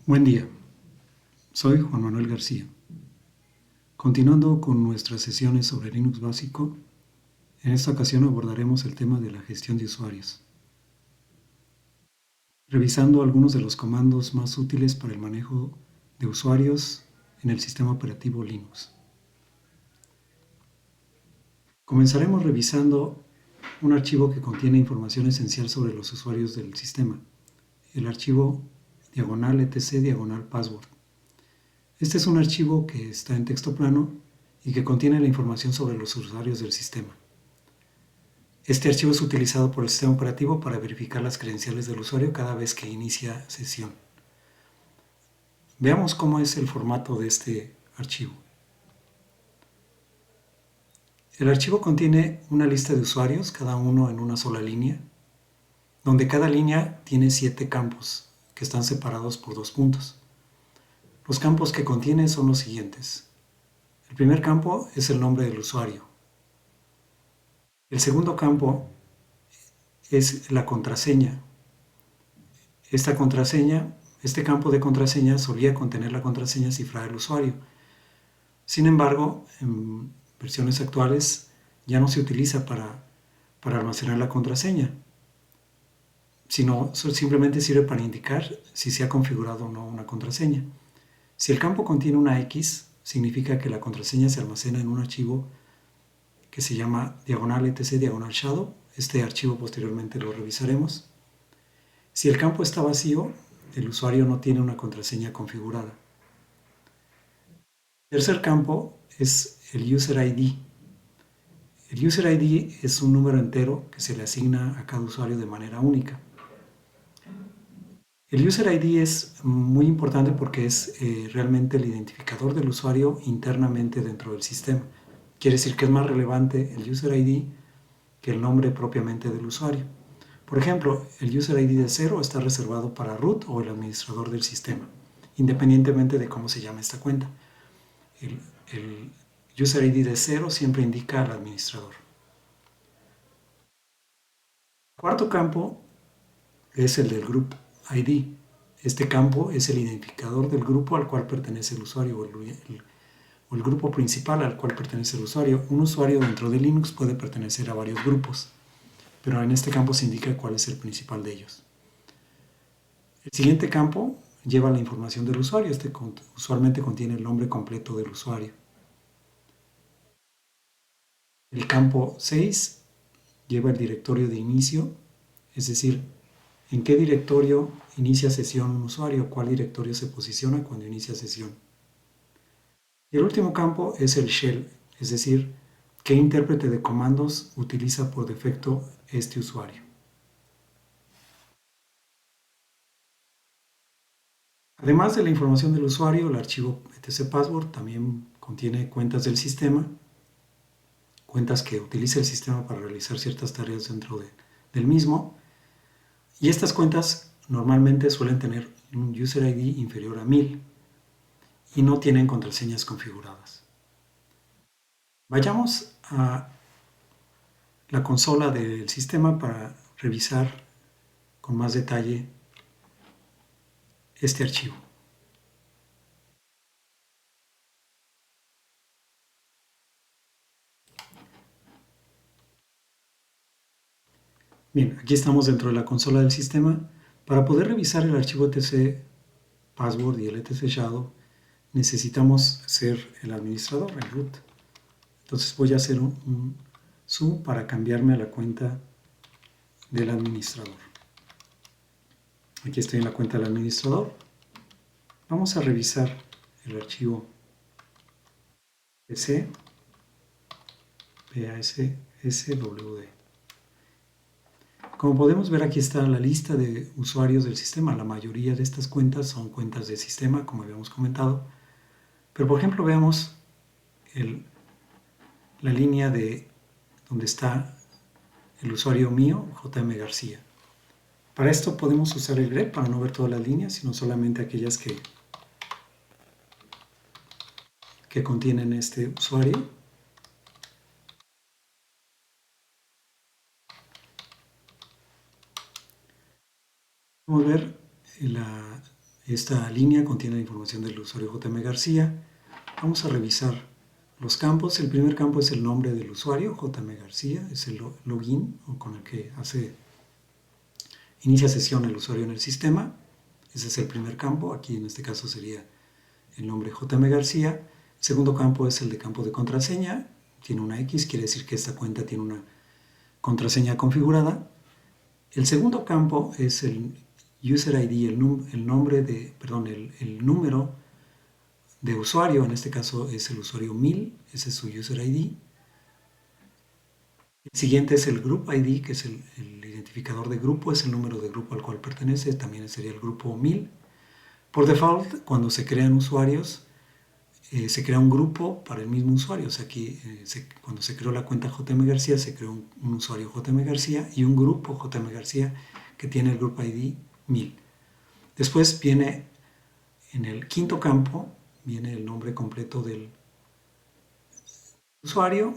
Buen día, soy Juan Manuel García. Continuando con nuestras sesiones sobre Linux básico, en esta ocasión abordaremos el tema de la gestión de usuarios, revisando algunos de los comandos más útiles para el manejo de usuarios en el sistema operativo Linux. Comenzaremos revisando un archivo que contiene información esencial sobre los usuarios del sistema, el archivo /etc/password. Este es un archivo que está en texto plano y que contiene la información sobre los usuarios del sistema. Este archivo es utilizado por el sistema operativo para verificar las credenciales del usuario cada vez que inicia sesión. Veamos cómo es el formato de este archivo. El archivo contiene una lista de usuarios, cada uno en una sola línea, donde cada línea tiene 7 campos que están separados por 2 puntos. Los campos que contiene son los siguientes. El primer campo es el nombre del usuario. El segundo campo es la contraseña. Este campo de contraseña solía contener la contraseña cifrada del usuario. Sin embargo, en versiones actuales ya no se utiliza para almacenar la contraseña, sino simplemente sirve para indicar si se ha configurado o no una contraseña. Si el campo contiene una X, significa que la contraseña se almacena en un archivo que se llama /etc/shadow. Este archivo posteriormente lo revisaremos. Si el campo está vacío, el usuario no tiene una contraseña configurada. El tercer campo es el User ID. El User ID es un número entero que se le asigna a cada usuario de manera única. El User ID es muy importante porque es realmente el identificador del usuario internamente dentro del sistema. Quiere decir que es más relevante el User ID que el nombre propiamente del usuario. Por ejemplo, el User ID de 0 está reservado para root o el administrador del sistema, independientemente de cómo se llame esta cuenta. El User ID de 0 siempre indica al administrador. El cuarto campo es el del Group ID. Este campo es el identificador del grupo al cual pertenece el usuario o el grupo principal al cual pertenece el usuario. Un usuario dentro de Linux puede pertenecer a varios grupos, pero en este campo se indica cuál es el principal de ellos. El siguiente campo lleva la información del usuario. Este usualmente contiene el nombre completo del usuario. El campo 6 lleva el directorio de inicio, es decir, en qué directorio inicia sesión un usuario, cuál directorio se posiciona cuando inicia sesión. Y el último campo es el shell, es decir, qué intérprete de comandos utiliza por defecto este usuario. Además de la información del usuario, el archivo etc/password también contiene cuentas del sistema, cuentas que utiliza el sistema para realizar ciertas tareas dentro del mismo, y estas cuentas normalmente suelen tener un User ID inferior a 1000 y no tienen contraseñas configuradas. Vayamos a la consola del sistema para revisar con más detalle este archivo. Bien, aquí estamos dentro de la consola del sistema. Para poder revisar el archivo etc password y el etc shadow necesitamos ser el administrador, el root. Entonces voy a hacer un zoom para cambiarme a la cuenta del administrador. Aquí estoy en la cuenta del administrador. Vamos a revisar el archivo pc passwd. Como podemos ver, aquí está la lista de usuarios del sistema. La mayoría de estas cuentas son cuentas de sistema, como habíamos comentado. Pero por ejemplo, veamos la línea de donde está el usuario mío, JM García. Para esto podemos usar el grep para no ver todas las líneas, sino solamente aquellas que contienen este usuario. Podemos ver Esta línea contiene la información del usuario JM García. Vamos a revisar los campos. El primer campo es el nombre del usuario, JM García, es el login con el que inicia sesión el usuario en el sistema. Ese es el primer campo, aquí en este caso sería el nombre JM García. El segundo campo es el de campo de contraseña, tiene una X, quiere decir que esta cuenta tiene una contraseña configurada. El segundo campo es el user ID, el número de usuario, en este caso es el usuario 1000, ese es su user ID. El siguiente es el group ID, que es el identificador de grupo, es el número de grupo al cual pertenece, también sería el grupo 1000. Por default, cuando se crean usuarios, se crea un grupo para el mismo usuario. O sea, aquí cuando se creó la cuenta JM García, se creó un usuario JM García y un grupo JM García que tiene el group ID 1000. Después viene, en el quinto campo, viene el nombre completo del usuario,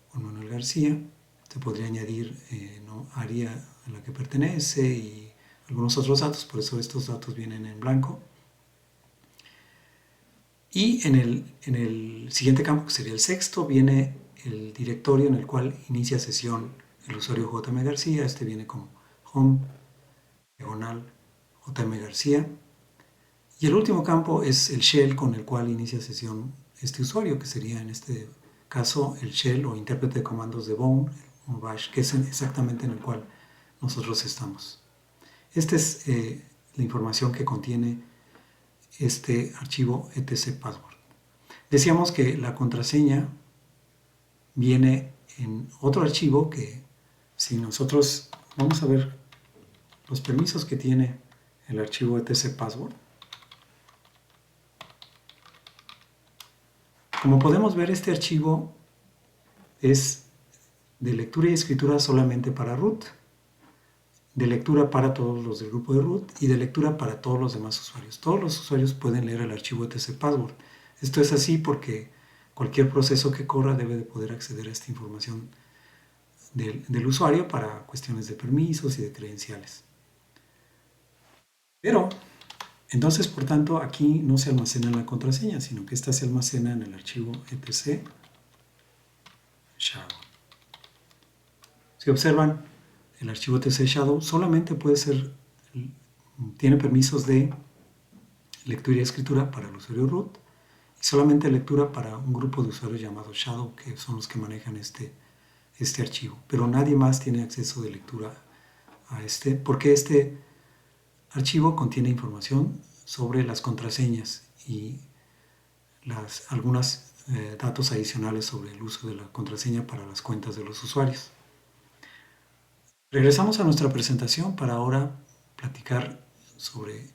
Juan Manuel García. Se podría añadir área a la que pertenece y algunos otros datos, por eso estos datos vienen en blanco. Y en el siguiente campo, que sería el sexto, viene el directorio en el cual inicia sesión el usuario JM García. Este viene como home, diagonal, JM García. Y el último campo es el shell con el cual inicia sesión este usuario, que sería en este caso el shell o intérprete de comandos de Bourne o Bash, que es exactamente en el cual nosotros estamos. Esta es la información que contiene este archivo etc password. Decíamos que la contraseña viene en otro archivo que si nosotros vamos a ver los permisos que tiene el archivo etc password. Como podemos ver, este archivo es de lectura y escritura solamente para root, de lectura para todos los del grupo de root y de lectura para todos los demás usuarios. Todos los usuarios pueden leer el archivo etc password. Esto es así porque cualquier proceso que corra debe de poder acceder a esta información del usuario para cuestiones de permisos y de credenciales. Pero, entonces, por tanto, aquí no se almacena en la contraseña, sino que esta se almacena en el archivo etc shadow. Si observan, el archivo etc shadow solamente tiene permisos de lectura y escritura para el usuario root y solamente lectura para un grupo de usuarios llamados shadow, que son los que manejan este archivo. Pero nadie más tiene acceso de lectura a porque este archivo contiene información sobre las contraseñas y algunos datos adicionales sobre el uso de la contraseña para las cuentas de los usuarios. Regresamos a nuestra presentación para ahora platicar sobre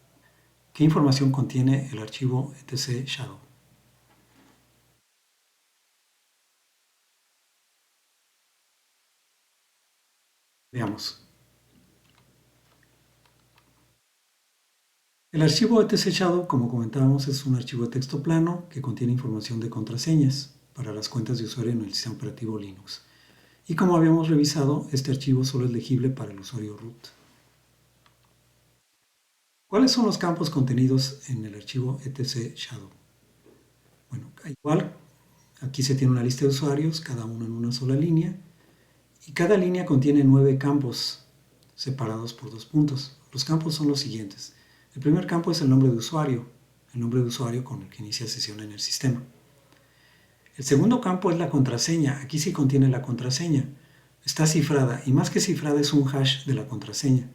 qué información contiene el archivo etc shadow. Veamos. El archivo etc shadow, como comentábamos, es un archivo de texto plano que contiene información de contraseñas para las cuentas de usuario en el sistema operativo Linux. Y como habíamos revisado, este archivo solo es legible para el usuario root. ¿Cuáles son los campos contenidos en el archivo etc shadow? Bueno, igual, aquí se tiene una lista de usuarios, cada uno en una sola línea, y cada línea contiene 9 campos separados por 2 puntos. Los campos son los siguientes. El primer campo es el nombre de usuario con el que inicia sesión en el sistema. El segundo campo es la contraseña. Aquí sí contiene la contraseña. Está cifrada y más que cifrada es un hash de la contraseña,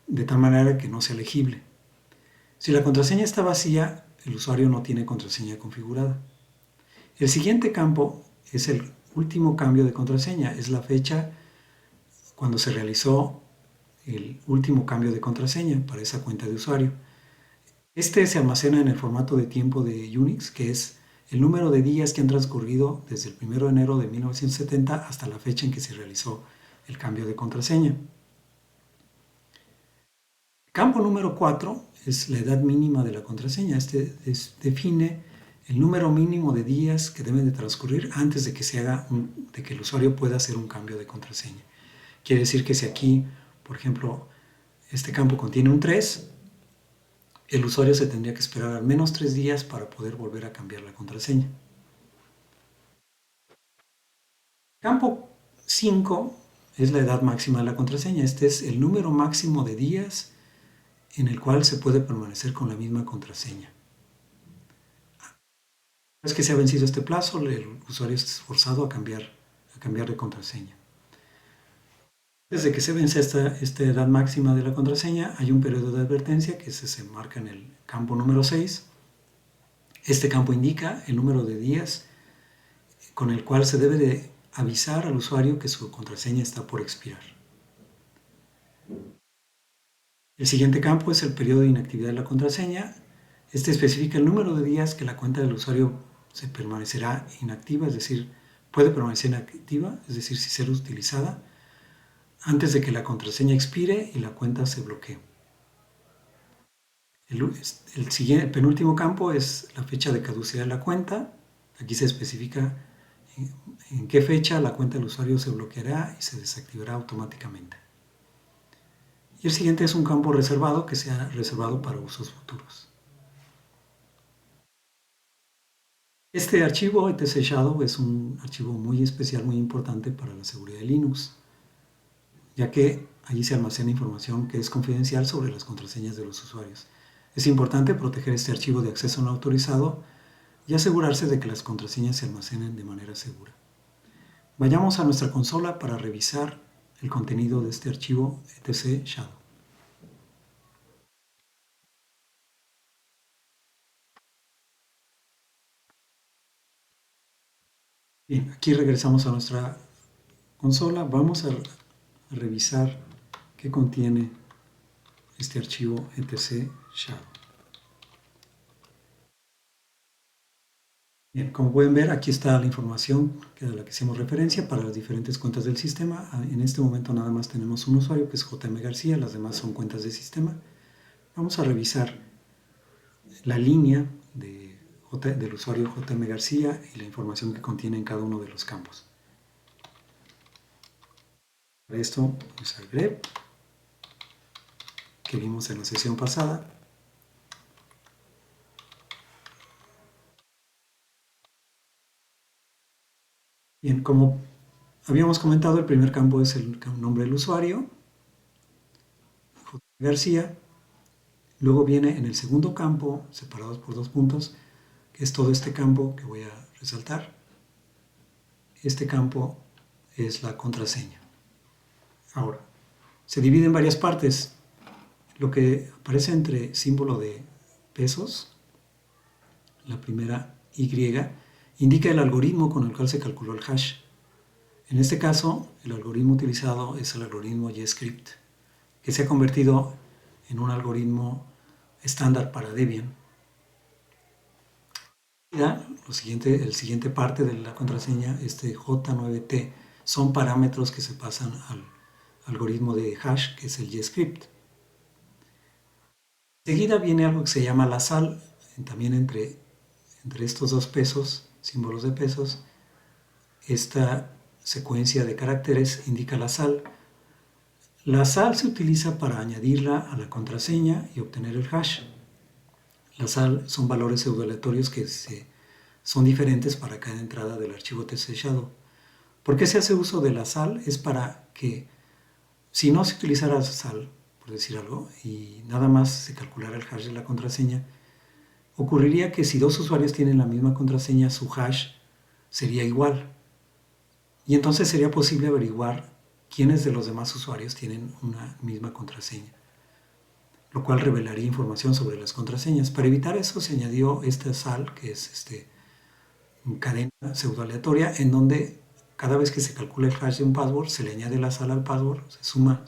de tal manera que no sea legible. Si la contraseña está vacía, el usuario no tiene contraseña configurada. El siguiente campo es el último cambio de contraseña, es la fecha cuando se realizó el último cambio de contraseña para esa cuenta de usuario. Este se almacena en el formato de tiempo de Unix, que es el número de días que han transcurrido desde el 1 de enero de 1970 hasta la fecha en que se realizó el cambio de contraseña. El campo número 4 es la edad mínima de la contraseña. Este define el número mínimo de días que deben de transcurrir antes de que de que el usuario pueda hacer un cambio de contraseña. Quiere decir que si aquí, por ejemplo, este campo contiene un 3, el usuario se tendría que esperar al menos 3 días para poder volver a cambiar la contraseña. Campo 5 es la edad máxima de la contraseña. Este es el número máximo de días en el cual se puede permanecer con la misma contraseña. Una vez que se ha vencido este plazo, el usuario es forzado a cambiar de contraseña. Desde que se vence esta edad máxima de la contraseña, hay un periodo de advertencia que se marca en el campo número 6. Este campo indica el número de días con el cual se debe de avisar al usuario que su contraseña está por expirar. El siguiente campo es el periodo de inactividad de la contraseña. Este especifica el número de días que la cuenta del usuario se permanecerá inactiva, es decir, puede permanecer inactiva, es decir, sin ser utilizada, antes de que la contraseña expire y la cuenta se bloquee. El penúltimo campo es la fecha de caducidad de la cuenta. Aquí se especifica en qué fecha la cuenta del usuario se bloqueará y se desactivará automáticamente. Y el siguiente es un campo reservado que sea reservado para usos futuros. Este archivo etc shadow es un archivo muy especial, muy importante para la seguridad de Linux, ya que allí se almacena información que es confidencial sobre las contraseñas de los usuarios. Es importante proteger este archivo de acceso no autorizado y asegurarse de que las contraseñas se almacenen de manera segura. Vayamos a nuestra consola para revisar el contenido de este archivo etc shadow. Bien, aquí regresamos a nuestra consola. Vamos a revisar qué contiene este archivo etc shadow. Bien, como pueden ver, aquí está la información a la que hicimos referencia para las diferentes cuentas del sistema. En este momento nada más tenemos un usuario que es JM García, las demás son cuentas de sistema. Vamos a revisar la línea del usuario JM García y la información que contiene en cada uno de los campos. Para esto vamos al grep que vimos en la sesión pasada. Bien, como habíamos comentado, el primer campo es el nombre del usuario, JM García. Luego viene en el segundo campo, separados por 2 puntos, que es todo este campo que voy a resaltar. Este campo es la contraseña. Ahora, se divide en varias partes. Lo que aparece entre símbolo de pesos, la primera Y, indica el algoritmo con el cual se calculó el hash. En este caso, el algoritmo utilizado es el algoritmo JScript, que se ha convertido en un algoritmo estándar para Debian. El siguiente parte de la contraseña, este J9T, son parámetros que se pasan al algoritmo de hash, que es el JScript. Enseguida viene algo que se llama la sal, también entre estos 2 pesos, símbolos de pesos. Esta secuencia de caracteres indica la sal. La sal se utiliza para añadirla a la contraseña y obtener el hash. La sal son valores pseudoaleatorios que son diferentes para cada entrada del archivo etc shadow. ¿Por qué se hace uso de la sal? Es para que, si no se utilizara sal, por decir algo, y nada más se calculara el hash de la contraseña, ocurriría que si 2 usuarios tienen la misma contraseña, su hash sería igual. Y entonces sería posible averiguar quiénes de los demás usuarios tienen una misma contraseña, lo cual revelaría información sobre las contraseñas. Para evitar eso se añadió esta sal, que es cadena pseudoaleatoria, en donde cada vez que se calcula el hash de un password, se le añade la sal al password, se suma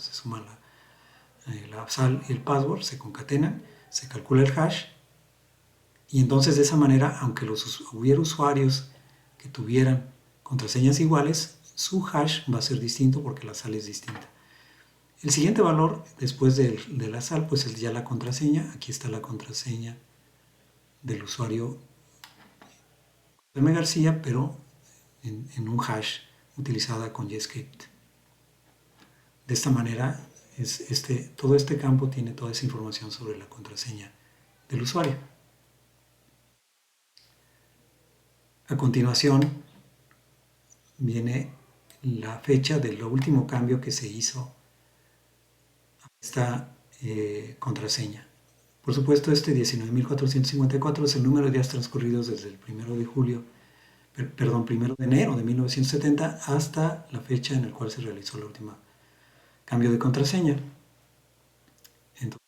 la sal y el password, se concatenan, se calcula el hash, y entonces de esa manera, aunque hubiera usuarios que tuvieran contraseñas iguales, su hash va a ser distinto porque la sal es distinta. El siguiente valor después de la sal pues es ya la contraseña. Aquí está la contraseña del usuario JM García, pero en un hash utilizada con JScript. De esta manera todo este campo tiene toda esa información sobre la contraseña del usuario. A continuación viene la fecha del último cambio que se hizo a esta contraseña. Por supuesto, este 19.454 es el número de días transcurridos desde el 1 de julio, perdón, 1 de enero de 1970 hasta la fecha en la cual se realizó el último cambio de contraseña. Entonces,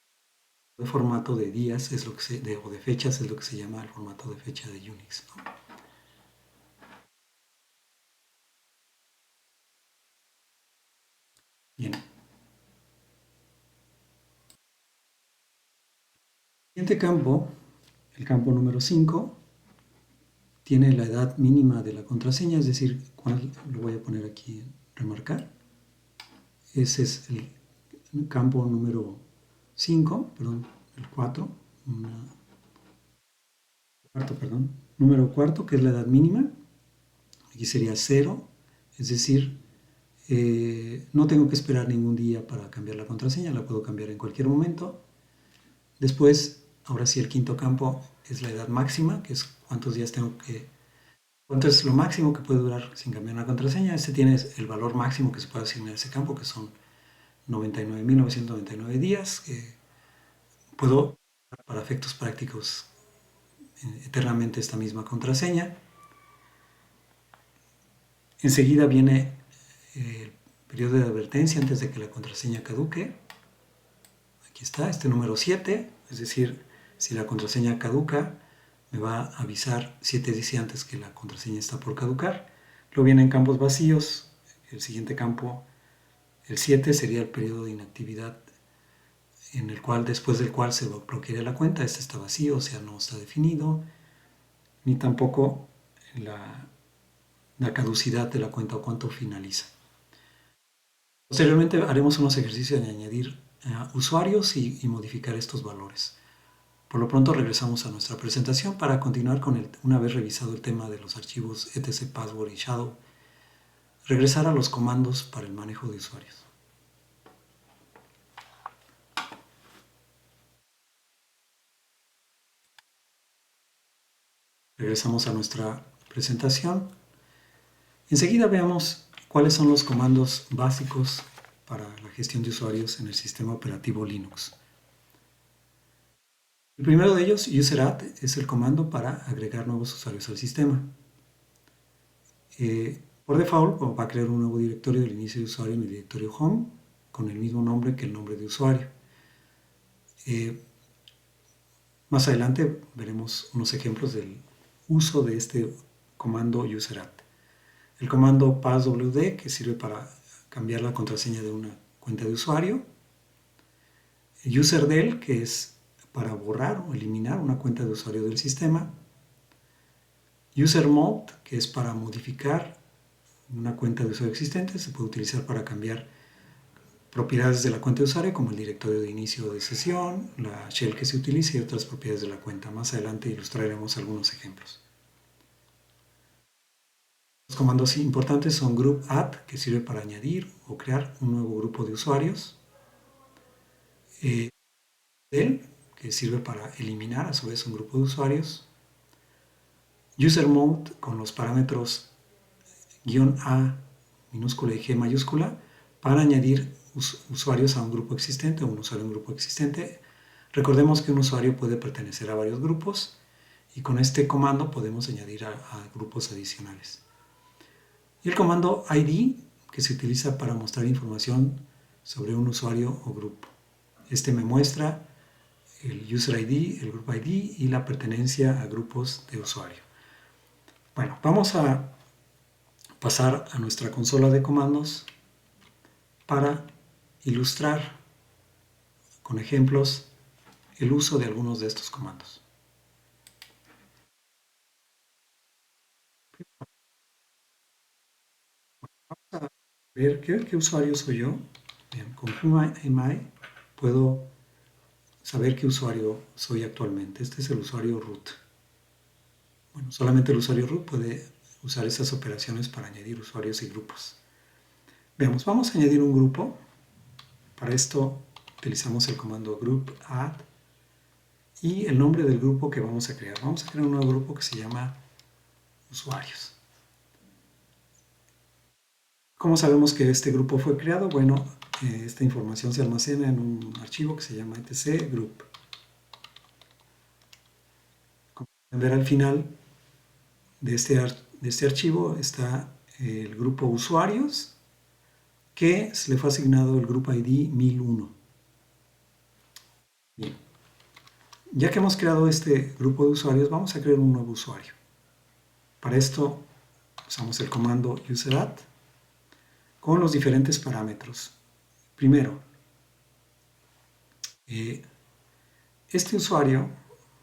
el formato de días es lo que o de fechas es lo que se llama el formato de fecha de Unix, ¿no? Bien. El siguiente campo, el campo número 5, tiene la edad mínima de la contraseña, es decir, lo voy a poner aquí en remarcar. Ese es el campo número 5, perdón, el 4, número cuarto, que es la edad mínima. Aquí sería 0, es decir, no tengo que esperar ningún día para cambiar la contraseña, la puedo cambiar en cualquier momento. Después, ahora sí, el quinto campo es la edad máxima, que es cuántos días cuánto es lo máximo que puede durar sin cambiar una contraseña. Este tiene el valor máximo que se puede asignar a ese campo, que son 99.999 días, que puedo, para efectos prácticos, eternamente esta misma contraseña. Enseguida viene el periodo de advertencia antes de que la contraseña caduque. Aquí está, este número 7, es decir, si la contraseña caduca, me va a avisar 7 días antes que la contraseña está por caducar. Luego vienen campos vacíos. El siguiente campo, el 7, sería el periodo de inactividad después del cual se bloquearía la cuenta. Este está vacío, o sea, no está definido, ni tampoco la caducidad de la cuenta o cuánto finaliza. Posteriormente haremos unos ejercicios de añadir usuarios y modificar estos valores. Por lo pronto regresamos a nuestra presentación para continuar una vez revisado el tema de los archivos etc, password y shadow, regresar a los comandos para el manejo de usuarios. Regresamos a nuestra presentación. Enseguida veamos cuáles son los comandos básicos para la gestión de usuarios en el sistema operativo Linux. El primero de ellos, UserAdd, es el comando para agregar nuevos usuarios al sistema. Por default, va a crear un nuevo directorio del inicio de usuario en el directorio Home con el mismo nombre que el nombre de usuario. Más adelante veremos unos ejemplos del uso de este comando UserAdd. El comando passwd, que sirve para cambiar la contraseña de una cuenta de usuario. El userdel, que es para borrar o eliminar una cuenta de usuario del sistema. Usermod, que es para modificar una cuenta de usuario existente, se puede utilizar para cambiar propiedades de la cuenta de usuario como el directorio de inicio de sesión, la shell que se utiliza y otras propiedades de la cuenta. Más adelante ilustraremos algunos ejemplos. Los comandos importantes son group add, que sirve para añadir o crear un nuevo grupo de usuarios. Del, que sirve para eliminar a su vez un grupo de usuarios. Usermod con los parámetros "-a" minúscula y "g" mayúscula para añadir usuarios a un grupo existente o un usuario a un grupo existente. Recordemos que un usuario puede pertenecer a varios grupos y con este comando podemos añadir a grupos adicionales. Y el comando ID, que se utiliza para mostrar información sobre un usuario o grupo. Este me muestra el user ID, el group ID y la pertenencia a grupos de usuario. Bueno, vamos a pasar a nuestra consola de comandos para ilustrar con ejemplos el uso de algunos de estos comandos. Vamos a ver qué usuario soy yo. Bien, con whoami puedo saber qué usuario soy actualmente. Este es el usuario root. Bueno, solamente el usuario root puede usar esas operaciones para añadir usuarios y grupos. Veamos, vamos a añadir un grupo. Para esto utilizamos el comando group add y el nombre del grupo que vamos a crear. Vamos a crear un nuevo grupo que se llama usuarios. ¿Cómo sabemos que este grupo fue creado? Bueno, esta información se almacena en un archivo que se llama etc group. Como pueden ver al final de este archivo está el grupo usuarios, que se le fue asignado el grupo ID 1001. Bien, ya que hemos creado este grupo de usuarios, vamos a crear un nuevo usuario. Para esto usamos el comando userat con los diferentes parámetros. Primero, este usuario,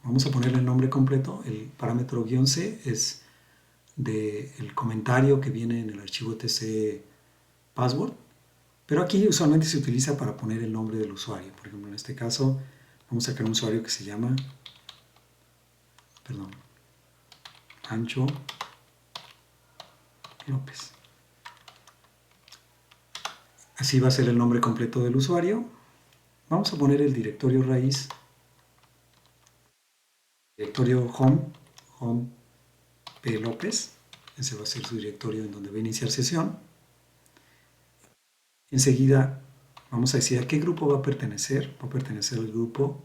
vamos a ponerle el nombre completo, el parámetro "-c" es del comentario que viene en el archivo tc password, pero aquí usualmente se utiliza para poner el nombre del usuario. Por ejemplo, en este caso vamos a crear un usuario que se llama, Pancho López. Así va a ser el nombre completo del usuario. Vamos a poner el directorio raíz, directorio home P. López. Ese va a ser su directorio en donde va a iniciar sesión. Enseguida vamos a decir a qué grupo va a pertenecer. Va a pertenecer al grupo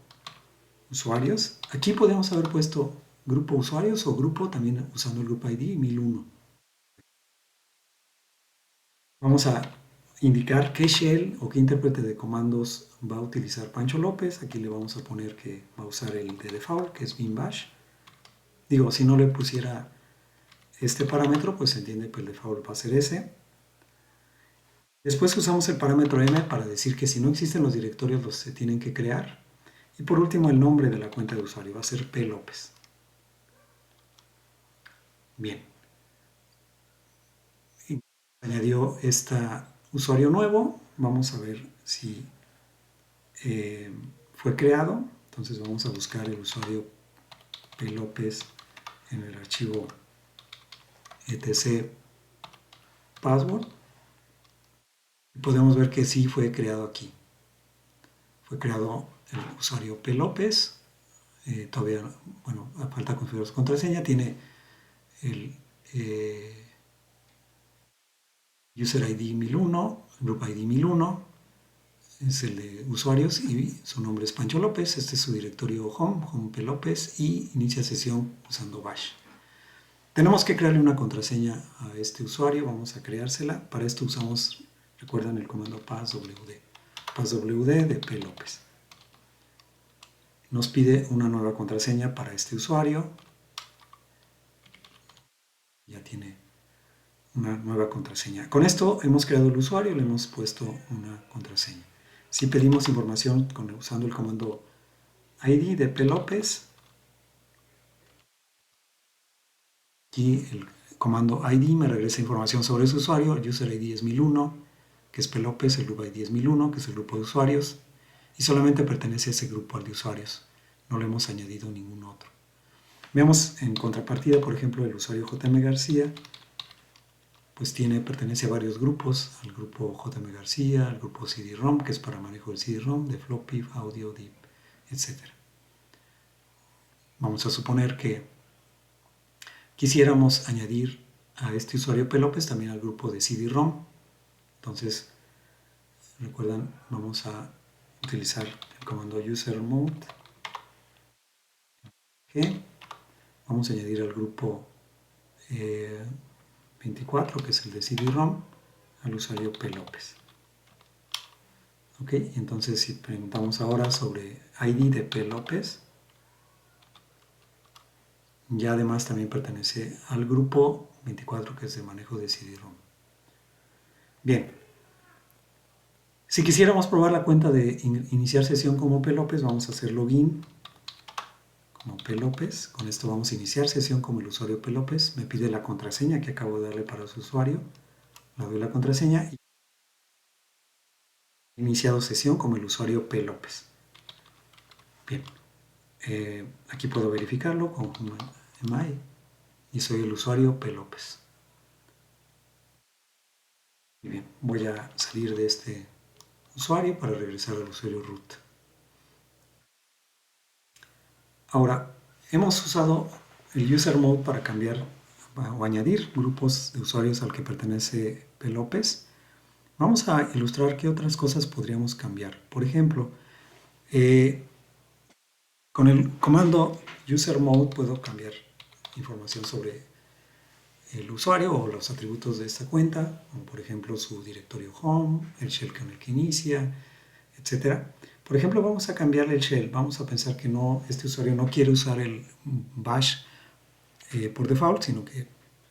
usuarios. Aquí podemos haber puesto grupo usuarios o grupo también usando el grupo ID 1001. Vamos a indicar qué shell o qué intérprete de comandos va a utilizar Pancho López. Aquí le vamos a poner que va a usar el de default, que es bin bash. Digo, si no le pusiera este parámetro, pues se entiende que el default va a ser ese. Después usamos el parámetro m para decir que si no existen los directorios, los se tienen que crear. Y por último, el nombre de la cuenta de usuario va a ser P. López. Bien. Y añadió este usuario nuevo. Vamos a ver si fue creado. Entonces vamos a buscar el usuario P. López en el archivo etc password. Y podemos ver que sí fue creado aquí. Fue creado el usuario P. López. Todavía, bueno, falta configurar su contraseña. Tiene el user ID 1001, group ID 1001, es el de usuarios y su nombre es Pancho López. Este es su directorio home P. López, y inicia sesión usando bash. Tenemos que crearle una contraseña a este usuario. Vamos a creársela. Para esto usamos, recuerdan, el comando passwd de P. López. Nos pide una nueva contraseña para este usuario. Ya tiene una nueva contraseña. Con esto hemos creado el usuario, le hemos puesto una contraseña. Si pedimos información usando el comando ID de P. López, aquí el comando ID me regresa información sobre ese usuario. El user ID es 1001, que es P. López, el grupo ID es 1001, que es el grupo de usuarios, y solamente pertenece a ese grupo, al de usuarios. No le hemos añadido ningún otro. Veamos en contrapartida, por ejemplo, el usuario JM García, pues pertenece a varios grupos, al grupo JM García, al grupo CD-ROM, que es para manejo del CD-ROM, de floppy, audio, DIP, etc. Vamos a suponer que quisiéramos añadir a este usuario P. López también al grupo de CD-ROM. Entonces, recuerdan, vamos a utilizar el comando usermod, que vamos a añadir al grupo 24, que es el de CD-ROM, al usuario P. López. Ok, entonces si preguntamos ahora sobre ID de P. López, ya además también pertenece al grupo 24, que es de manejo de CD-ROM. Bien, si quisiéramos probar la cuenta de iniciar sesión como P. López, vamos a hacer login como P. López. Con esto vamos a iniciar sesión como el usuario P. López. Me pide la contraseña que acabo de darle para su usuario. Le doy la contraseña y he iniciado sesión como el usuario P. López. Bien, aquí puedo verificarlo con MI y soy el usuario P. López. Muy bien, voy a salir de este usuario para regresar al usuario root. Ahora, hemos usado el user mode para cambiar o añadir grupos de usuarios al que pertenece P. López. Vamos a ilustrar qué otras cosas podríamos cambiar. Por ejemplo, con el comando user mode puedo cambiar información sobre el usuario o los atributos de esta cuenta, como por ejemplo su directorio home, el shell con el que inicia, etcétera. Por ejemplo, vamos a cambiarle el shell. Vamos a pensar que este usuario no quiere usar el bash por default, sino que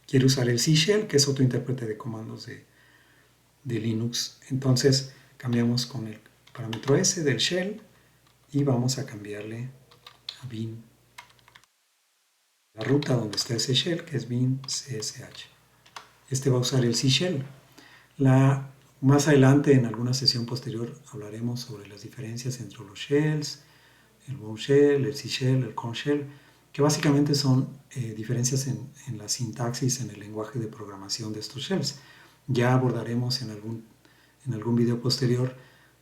quiere usar el C shell, que es otro intérprete de comandos de Linux. Entonces cambiamos con el parámetro S del shell y vamos a cambiarle a bin la ruta donde está ese shell, que es bin csh. Este va a usar el C shell. Más adelante, en alguna sesión posterior, hablaremos sobre las diferencias entre los shells, el Bourne shell, el C shell, el Korn shell, que básicamente son diferencias en la sintaxis, en el lenguaje de programación de estos shells. Ya abordaremos en algún video posterior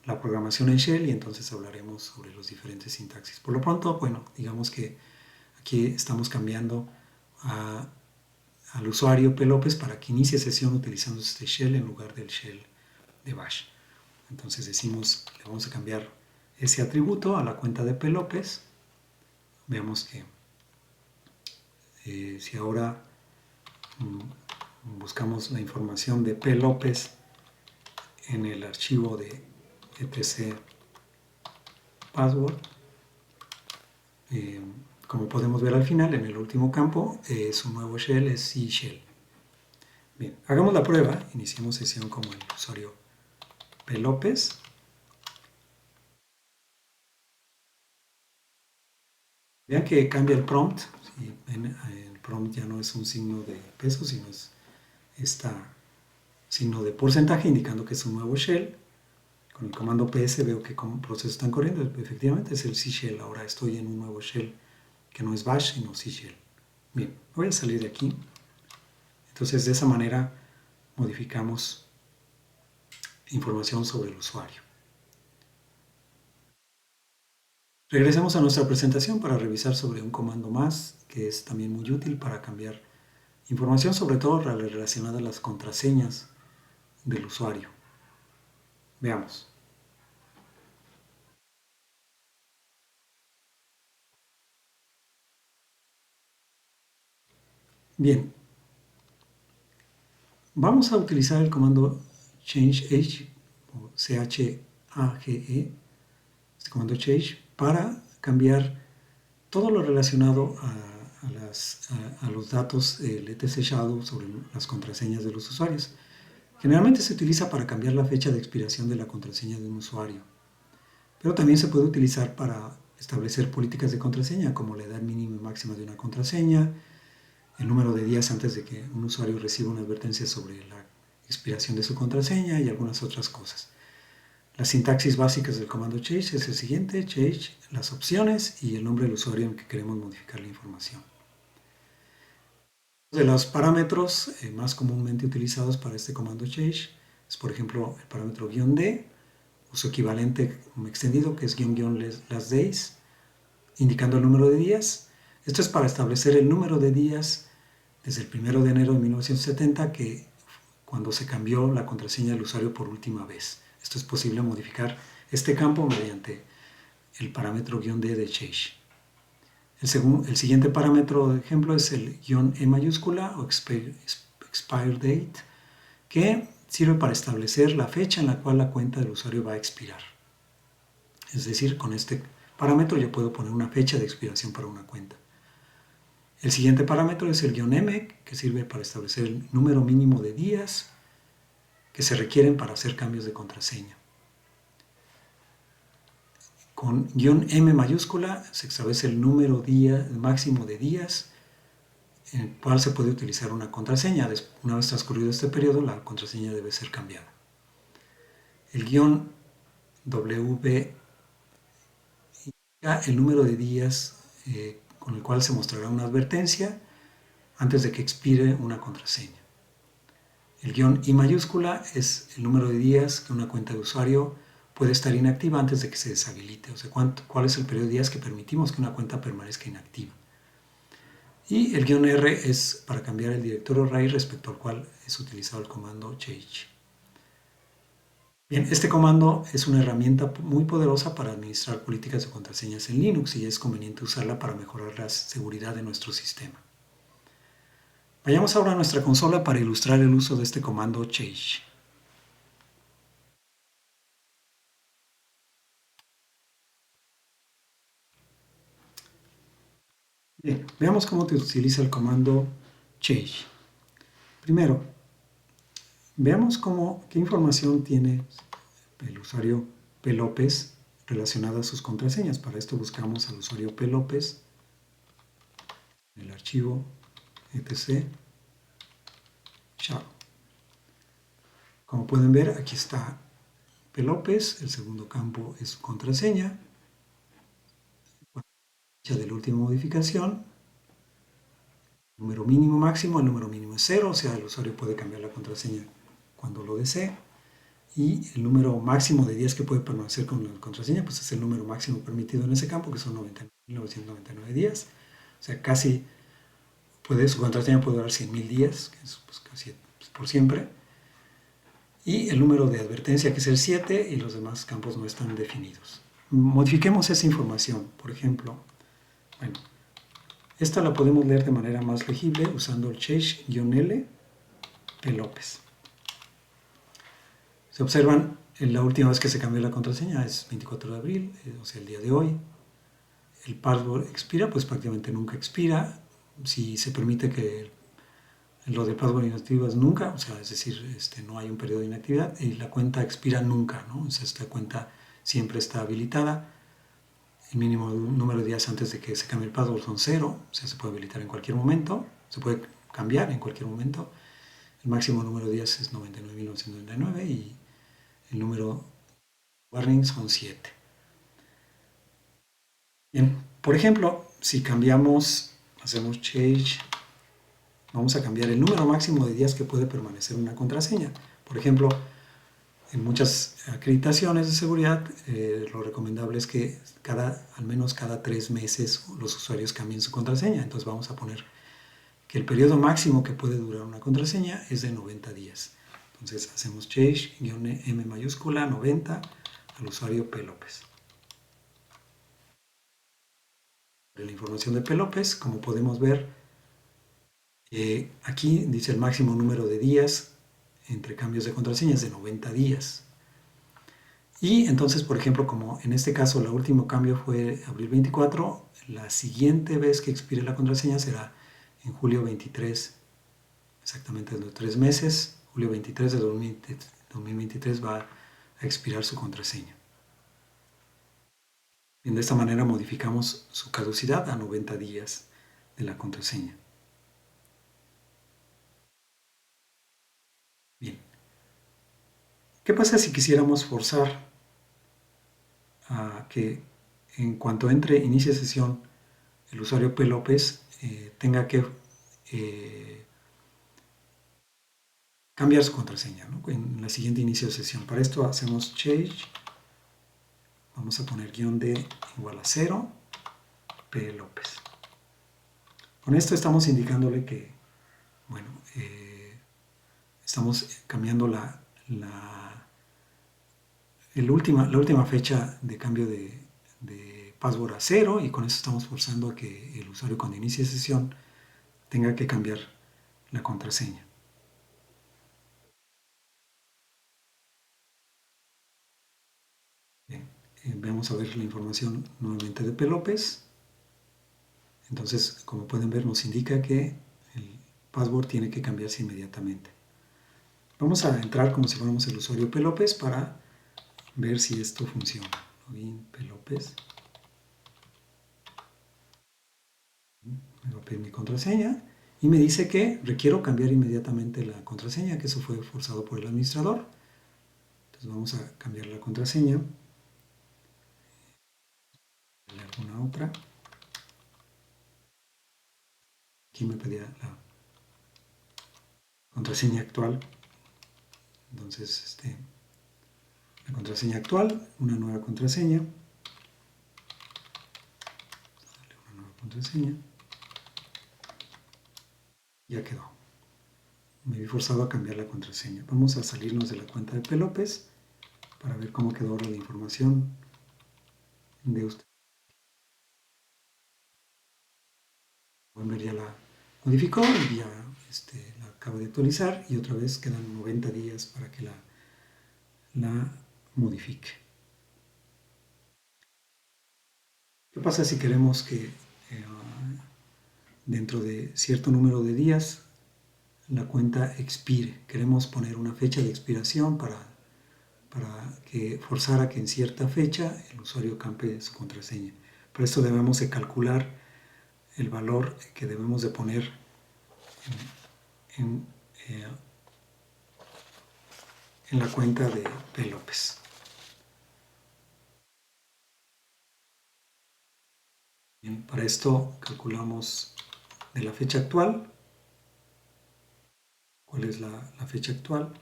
la programación en shell y entonces hablaremos sobre los diferentes sintaxis. Por lo pronto, bueno, digamos que aquí estamos cambiando al usuario P. López para que inicie sesión utilizando este shell en lugar del shell de bash. Entonces decimos, le vamos a cambiar ese atributo a la cuenta de P. López. Veamos que si ahora buscamos la información de P. López en el archivo de etc password, como podemos ver al final, en el último campo, su nuevo shell es C shell. Bien, hagamos la prueba. Iniciemos sesión como el usuario P. López. Vean que cambia el prompt. ¿Sí? El prompt ya no es un signo de peso, sino es este signo de porcentaje indicando que es un nuevo shell. Con el comando ps veo que procesos están corriendo. Efectivamente es el C shell. Ahora estoy en un nuevo shell que no es bash, sino C shell. Bien, voy a salir de aquí. Entonces de esa manera modificamos información sobre el usuario. Regresemos a nuestra presentación para revisar sobre un comando más que es también muy útil para cambiar información, sobre todo relacionada a las contraseñas del usuario. Veamos. Bien, vamos a utilizar el comando change o chage, este comando change, para cambiar todo lo relacionado a los datos del etc shadow sobre las contraseñas de los usuarios. Generalmente se utiliza para cambiar la fecha de expiración de la contraseña de un usuario, pero también se puede utilizar para establecer políticas de contraseña, como la edad mínima y máxima de una contraseña, el número de días antes de que un usuario reciba una advertencia sobre la expiración de su contraseña y algunas otras cosas. Las sintaxis básicas del comando change es el siguiente: change, las opciones y el nombre del usuario en que queremos modificar la información. De los parámetros más comúnmente utilizados para este comando change es, por ejemplo, el parámetro "-d", o su equivalente extendido, que es "-last days", indicando el número de días. Esto es para establecer el número de días desde el 1 de enero de 1970, que cuando se cambió la contraseña del usuario por última vez. Esto es posible modificar este campo mediante el parámetro "-d" de change. El siguiente parámetro de ejemplo es el "-e" mayúscula o expire date, que sirve para establecer la fecha en la cual la cuenta del usuario va a expirar. Es decir, con este parámetro yo puedo poner una fecha de expiración para una cuenta. El siguiente parámetro es el "-m", que sirve para establecer el número mínimo de días que se requieren para hacer cambios de contraseña. Con "-m" mayúscula se establece el número máximo de días en el cual se puede utilizar una contraseña. Una vez transcurrido este periodo, la contraseña debe ser cambiada. El "-w" indica el número de días con el cual se mostrará una advertencia antes de que expire una contraseña. El "-i" mayúscula es el número de días que una cuenta de usuario puede estar inactiva antes de que se deshabilite, o sea, cuál es el periodo de días que permitimos que una cuenta permanezca inactiva. Y el "-r" es para cambiar el directorio raíz respecto al cual es utilizado el comando change. Bien, este comando es una herramienta muy poderosa para administrar políticas de contraseñas en Linux y es conveniente usarla para mejorar la seguridad de nuestro sistema. Vayamos ahora a nuestra consola para ilustrar el uso de este comando change. Bien, veamos cómo se utiliza el comando change. Primero, veamos qué información tiene el usuario P. López relacionada a sus contraseñas. Para esto buscamos al usuario P. López en el archivo etc. Chao. Como pueden ver, aquí está P. López, el segundo campo es su contraseña, fecha de la última modificación, número mínimo máximo, el número mínimo es 0, o sea, el usuario puede cambiar la contraseña cuando lo desee, y el número máximo de días que puede permanecer con la contraseña, pues es el número máximo permitido en ese campo, que son 99.999 días, o sea, casi su contraseña puede durar 100.000 días, que es pues, casi por siempre, y el número de advertencia, que es el 7, y los demás campos no están definidos. Modifiquemos esa información, por ejemplo, bueno, esta la podemos leer de manera más legible usando el change-l P. López. Se observan, la última vez que se cambió la contraseña es 24 de abril, o sea, el día de hoy. El password expira, pues prácticamente nunca expira. Si se permite que lo de password inactivo es nunca, o sea, es decir, no hay un periodo de inactividad y la cuenta expira nunca, ¿no? O sea, esta cuenta siempre está habilitada. El mínimo número de días antes de que se cambie el password son 0, o sea, se puede habilitar en cualquier momento, se puede cambiar en cualquier momento. El máximo número de días es 99.999 y el número warning son 7. Bien, por ejemplo, si hacemos change, vamos a cambiar el número máximo de días que puede permanecer una contraseña. Por ejemplo, en muchas acreditaciones de seguridad, lo recomendable es que al menos cada 3 meses los usuarios cambien su contraseña. Entonces vamos a poner que el periodo máximo que puede durar una contraseña es de 90 días. Entonces hacemos change-m mayúscula 90 al usuario P. López. La información de P. López, como podemos ver, aquí dice el máximo número de días entre cambios de contraseñas de 90 días. Y entonces, por ejemplo, como en este caso el último cambio fue abril 24, la siguiente vez que expire la contraseña será en julio 23, exactamente dentro de 3 meses, julio 23 de 2023 va a expirar su contraseña. Bien, de esta manera modificamos su caducidad a 90 días de la contraseña. Bien. ¿Qué pasa si quisiéramos forzar a que en cuanto inicie sesión el usuario P. López tenga que cambiar su contraseña, ¿no? En la siguiente inicio de sesión? Para esto hacemos change, vamos a poner -d igual a 0, P. López. Con esto estamos indicándole que, bueno, estamos cambiando la última fecha de cambio de password a 0 y con eso estamos forzando a que el usuario cuando inicie sesión tenga que cambiar la contraseña. Bien, vamos a ver la información nuevamente de P. López. Entonces, como pueden ver, nos indica que el password tiene que cambiarse inmediatamente. Vamos a entrar como si fuéramos el usuario P. López para ver si esto funciona. Login P. López. Me va a pedir mi contraseña y me dice que requiero cambiar inmediatamente la contraseña, que eso fue forzado por el administrador. Entonces vamos a cambiar la contraseña. Alguna otra. Aquí me pedía la contraseña actual. Entonces, la contraseña actual, una nueva contraseña. Dale una nueva contraseña. Ya quedó. Me vi forzado a cambiar la contraseña. Vamos a salirnos de la cuenta de P. López para ver cómo quedó ahora la información de usted. Bueno, ya la modificó y ya la acabo de actualizar y otra vez quedan 90 días para que la modifique. ¿Qué pasa si queremos que dentro de cierto número de días la cuenta expire? Queremos poner una fecha de expiración para que forzara que en cierta fecha el usuario cambie su contraseña. Para esto debemos de calcular el valor que debemos de poner en la cuenta de P. López. Bien, para esto calculamos de la fecha actual, cuál es la fecha actual,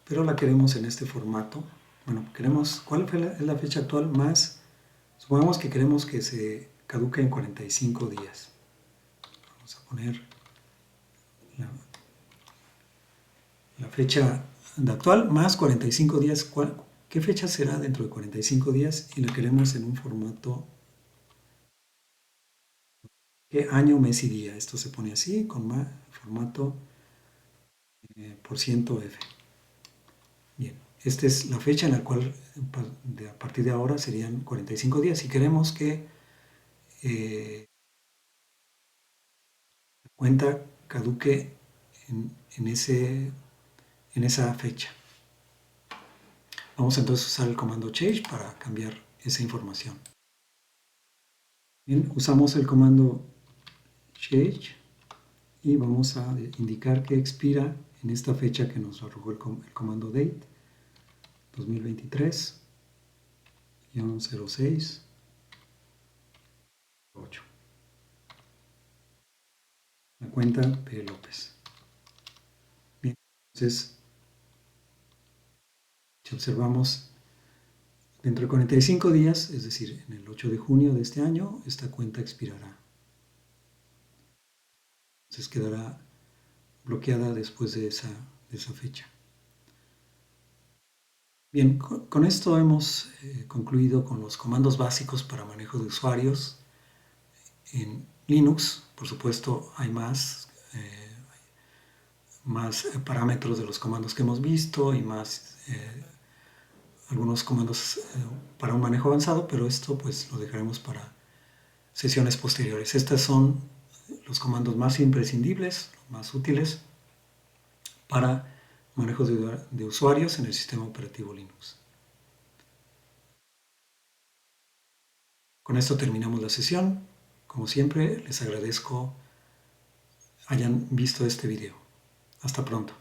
pero la queremos en este formato. Bueno, queremos, ¿cuál es la fecha actual más? Supongamos que queremos que se caduque en 45 días. Vamos a poner la fecha actual más 45 días. ¿Qué fecha será dentro de 45 días? Y la queremos en un formato, ¿qué año, mes y día? Esto se pone así, con formato %F. Bien, esta es la fecha en la cual a partir de ahora serían 45 días. Si queremos que la cuenta caduque en esa fecha. Vamos entonces a usar el comando change para cambiar esa información. Bien, usamos el comando change y vamos a indicar que expira en esta fecha que nos arrojó el comando date 2023-06-8. La cuenta P. López. Bien, entonces si observamos dentro de 45 días, es decir, en el 8 de junio de este año, esta cuenta expirará. Entonces quedará bloqueada después de esa fecha. Bien, con esto hemos concluido con los comandos básicos para manejo de usuarios en Linux. Por supuesto, hay más parámetros de los comandos que hemos visto y más algunos comandos para un manejo avanzado, pero esto pues lo dejaremos para sesiones posteriores. Estos son los comandos más imprescindibles, más útiles para manejo de usuarios en el sistema operativo Linux. Con esto terminamos la sesión. Como siempre, les agradezco hayan visto este video. Hasta pronto.